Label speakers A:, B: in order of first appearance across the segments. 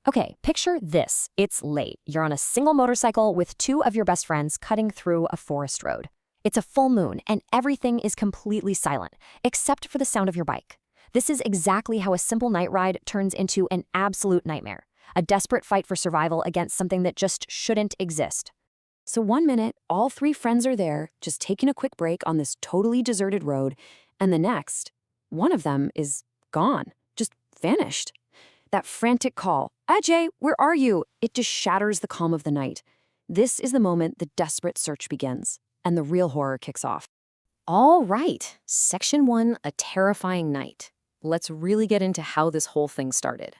A: Okay, picture this. It's late. You're on a single motorcycle with two of your best friends cutting through a forest road. It's a full moon, and everything is completely silent, except for the sound of your bike. This is exactly how a simple night ride turns into an absolute nightmare, a desperate fight for survival against something that just shouldn't exist. So one minute, all three friends are there, just taking a quick break on this totally deserted road, and the next, one of them is gone, just vanished. That frantic call, "Ajay, where are you?" It just shatters the calm of the night. This is the moment the desperate search begins, and the real horror kicks off. All right, Section 1, a terrifying night. Let's really get into how this whole thing started.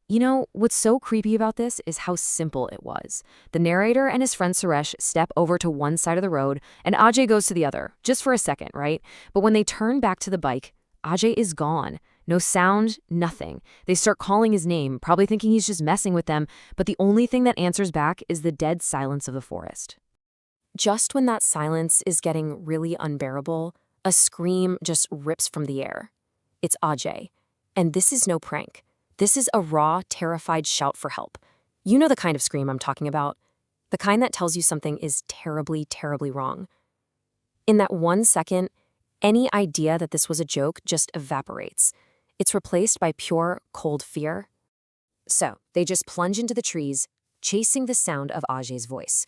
A: You know, what's so creepy about this is how simple it was. The narrator and his friend Suresh step over to one side of the road, and Ajay goes to the other, just for a second, right? But when they turn back to the bike, Ajay is gone. No sound, nothing. They start calling his name, probably thinking he's just messing with them, but the only thing that answers back is the dead silence of the forest. Just when that silence is getting really unbearable, a scream just rips from the air. It's Ajay. And this is no prank. This is a raw, terrified shout for help. You know the kind of scream I'm talking about. The kind that tells you something is terribly, terribly wrong. In that 1 second, any idea that this was a joke just evaporates. It's replaced by pure, cold fear. So they just plunge into the trees, chasing the sound of Ajay's voice.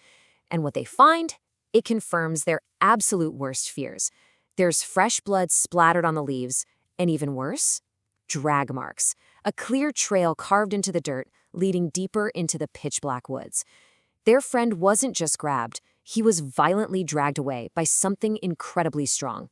A: And what they find, it confirms their absolute worst fears. There's fresh blood splattered on the leaves, and even worse, drag marks. A clear trail carved into the dirt, leading deeper into the pitch-black woods. Their friend wasn't just grabbed, he was violently dragged away by something incredibly strong.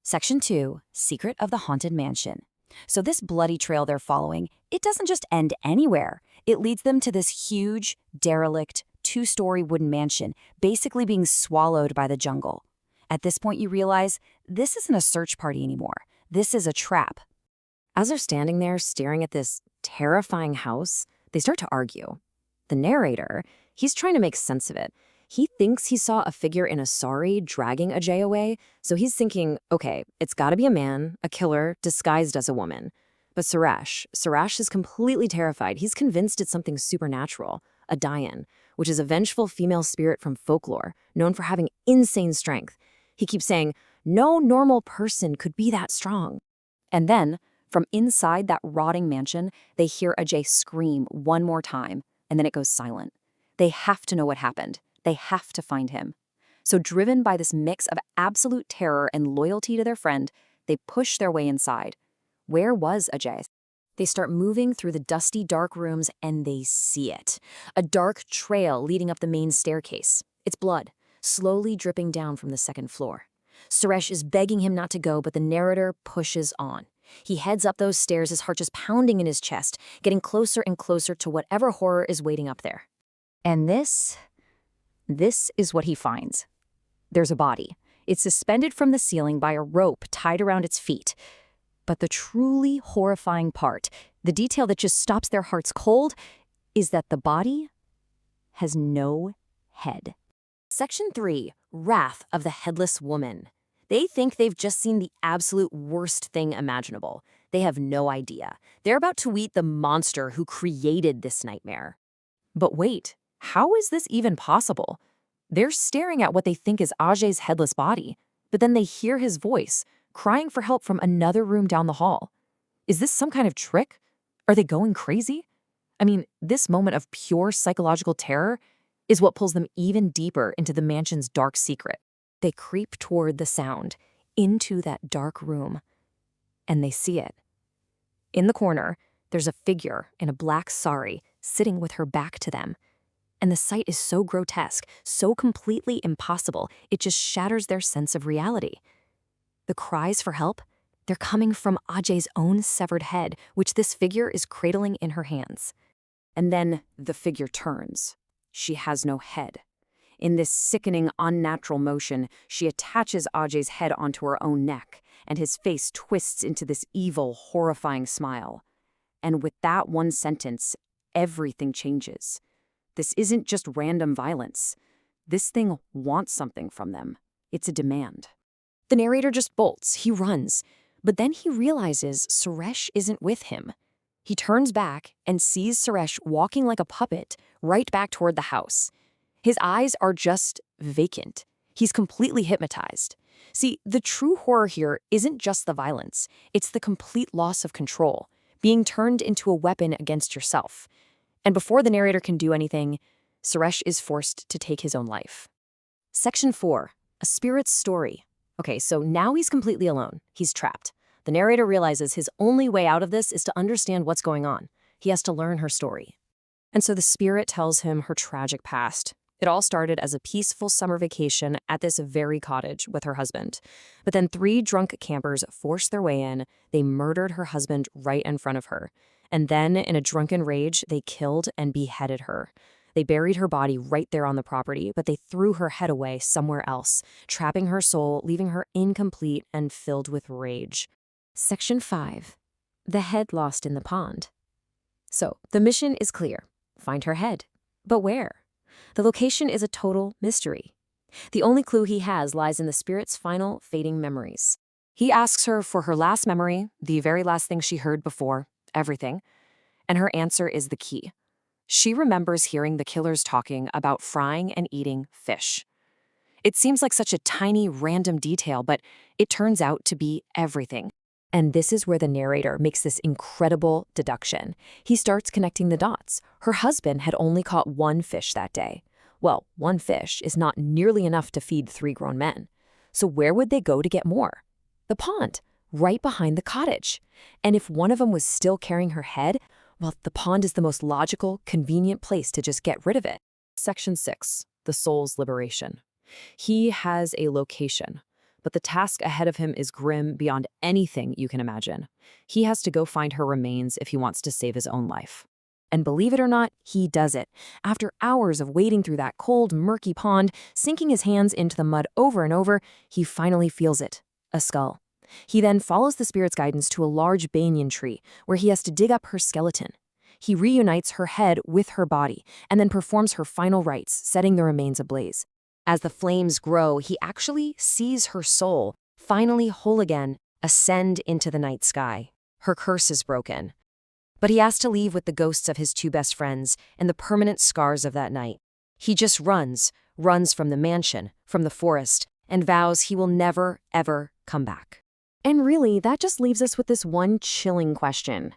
A: Section 2, Secret of the Haunted Mansion. So this bloody trail they're following, it doesn't just end anywhere. It leads them to this huge, derelict, 2-story wooden mansion, basically being swallowed by the jungle. At this point, you realize this isn't a search party anymore. This is a trap. As they're standing there staring at this terrifying house, they start to argue. The narrator, he's trying to make sense of it. He thinks he saw a figure in a sari dragging Ajay away, so he's thinking, okay, it's gotta be a man, a killer, disguised as a woman. But Suresh is completely terrified. He's convinced it's something supernatural, a Dayan, which is a vengeful female spirit from folklore, known for having insane strength. He keeps saying, no normal person could be that strong. And then, from inside that rotting mansion, they hear Ajay scream one more time, and then it goes silent. They have to know what happened. They have to find him. So driven by this mix of absolute terror and loyalty to their friend, they push their way inside. Where was Ajay? They start moving through the dusty, dark rooms, and they see it. A dark trail leading up the main staircase. It's blood, slowly dripping down from the second floor. Suresh is begging him not to go, but the narrator pushes on. He heads up those stairs, his heart just pounding in his chest, getting closer and closer to whatever horror is waiting up there. And this is what he finds. There's a body. It's suspended from the ceiling by a rope tied around its feet. But the truly horrifying part, the detail that just stops their hearts cold, is that the body has no head. Section 3, Wrath of the Headless Woman. They think they've just seen the absolute worst thing imaginable. They have no idea. They're about to meet the monster who created this nightmare. But wait, how is this even possible? They're staring at what they think is Ajay's headless body, but then they hear his voice, crying for help from another room down the hall. Is this some kind of trick? Are they going crazy? I mean, this moment of pure psychological terror is what pulls them even deeper into the mansion's dark secret. They creep toward the sound, into that dark room, and they see it. In the corner, there's a figure in a black sari sitting with her back to them. And the sight is so grotesque, so completely impossible, it just shatters their sense of reality. The cries for help, they're coming from Ajay's own severed head, which this figure is cradling in her hands. And then the figure turns. She has no head. In this sickening, unnatural motion, she attaches Ajay's head onto her own neck, and his face twists into this evil, horrifying smile. And with that one sentence, everything changes. This isn't just random violence. This thing wants something from them. It's a demand. The narrator just bolts. He runs. But then he realizes Suresh isn't with him. He turns back and sees Suresh walking like a puppet right back toward the house. His eyes are just vacant. He's completely hypnotized. See, the true horror here isn't just the violence. It's the complete loss of control, being turned into a weapon against yourself. And before the narrator can do anything, Suresh is forced to take his own life. Section 4. A Spirit's Story. Okay, so now he's completely alone. He's trapped. The narrator realizes his only way out of this is to understand what's going on. He has to learn her story. And so the spirit tells him her tragic past. It all started as a peaceful summer vacation at this very cottage with her husband. But then 3 drunk campers forced their way in. They murdered her husband right in front of her. And then, in a drunken rage, they killed and beheaded her. They buried her body right there on the property, but they threw her head away somewhere else, trapping her soul, leaving her incomplete and filled with rage. Section 5. The head lost in the pond. So, the mission is clear. Find her head. But where? The location is a total mystery. The only clue he has lies in the spirit's final, fading memories. He asks her for her last memory, the very last thing she heard before, everything, and her answer is the key. She remembers hearing the killers talking about frying and eating fish. It seems like such a tiny, random detail, but it turns out to be everything. And this is where the narrator makes this incredible deduction. He starts connecting the dots. Her husband had only caught 1 fish that day. Well, 1 fish is not nearly enough to feed 3 grown men. So where would they go to get more? The pond, right behind the cottage. And if one of them was still carrying her head, well, the pond is the most logical, convenient place to just get rid of it. Section 6. The soul's liberation. He has a location, but the task ahead of him is grim beyond anything you can imagine. He has to go find her remains if he wants to save his own life. And believe it or not, he does it. After hours of wading through that cold, murky pond, sinking his hands into the mud over and over, he finally feels it, a skull. He then follows the spirit's guidance to a large banyan tree, where he has to dig up her skeleton. He reunites her head with her body, and then performs her final rites, setting the remains ablaze. As the flames grow, he actually sees her soul, finally whole again, ascend into the night sky. Her curse is broken. But he has to leave with the ghosts of his 2 best friends and the permanent scars of that night. He just runs from the mansion, from the forest, and vows he will never, ever come back. And really, that just leaves us with this one chilling question.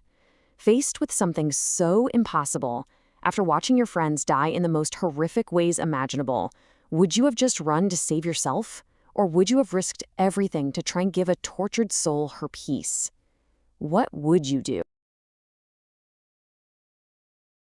A: Faced with something so impossible, after watching your friends die in the most horrific ways imaginable, would you have just run to save yourself? Or would you have risked everything to try and give a tortured soul her peace? What would you do?